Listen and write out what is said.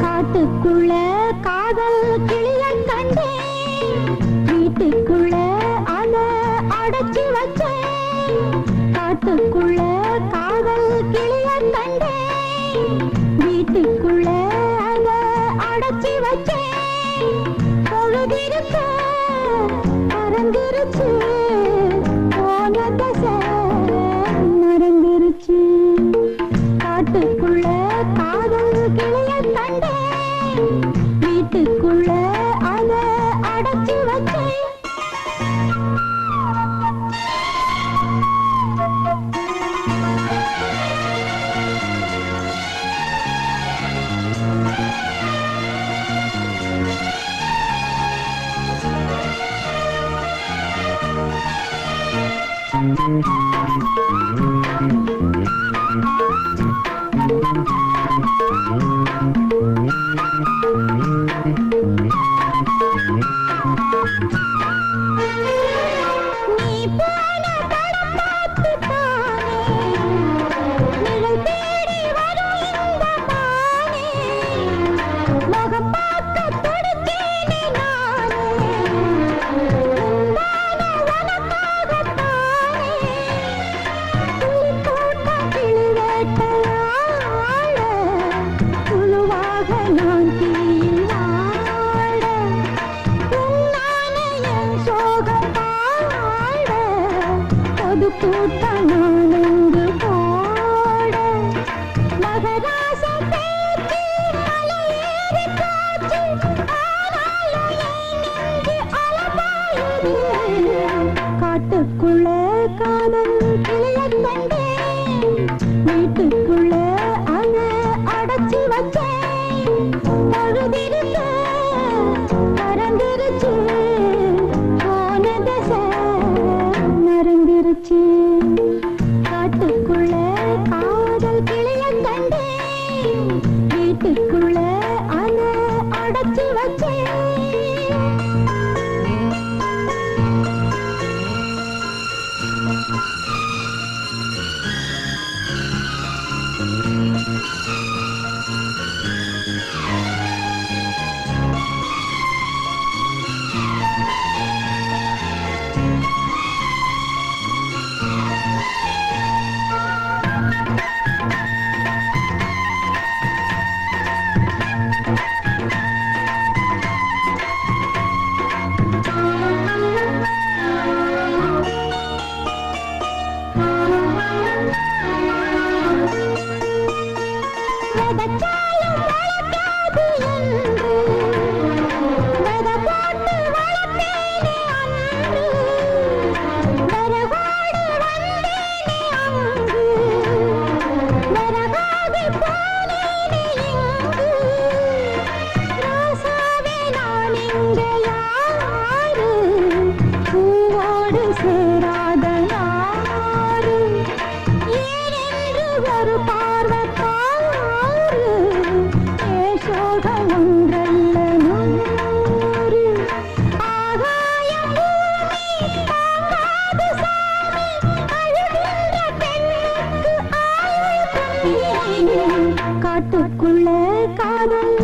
காட்டுக்குள்ள காதல் கிளிய கண்டேன், வீட்டுக்குள்ள அத அடைச்சி வச்சேன். காட்டுக்குள்ள காதல் கிளிய கண்டேன், வீட்டுக்குள்ள அத அடைச்சி வச்சேன். பொழுதிருக்க பறந்துருச்சு, போன தசை மறந்துருச்சு. காட்டுக்குள்ள காதல் கிளிய கண்டேன், வீட்டுக்குள்ள அத அடைச்சி வச்சேன். நீ போன படம் பார்த்துத்தானே நிழல் தேடி வரும் இந்த மானே, முகம் பார்க்க துடிச்சேனே நானே, உண்டான உனக்காகத்தானே. துளி போட்ட கிளி வேட்டையாட, துளுவாக நான் தீயில் வாட, உன்னான என் சோகம் பாட, பொது கூட்டம் நான் எங்கு போட. மகராச பேச்சு மலையேறி காற்று, ஆனாலும் என் நெஞ்சு அலபாயுது. காட்டுக்குள்ள காதல் கிளிய கண்டேன், வீட்டுக்குள்ள அத அடைச்சி வச்சேன். பொழுதிருக்க பறந்துருச்சு, போன தசை மறந்துருச்சு. காட்டுக்குள்ள காதல் கிளிய கண்டேன், வீட்டுக்குள்ள அத அடைச்சி வச்சேன். விதைச்சாலும் முளைக்காது என்று விதை போட்டு வளர்த்தேனே அன்று, விறகோடு வந்தேனே அங்கு, விறகாகி போனேனே இங்கு. ரோசாவே நான் இங்கே யாரு, பூவோடு சேராத நாரு, ஏனென்று ஒரு பார்வை பாரு, ஏசோகம் ஒன்றல்ல நூறு. ஆகாயம் பூமி தாங்காது சாமி, அழுகின்ற பெண்ணுக்கு ஆயுள் கம்மி. காட்டுக்குள்ள காதல்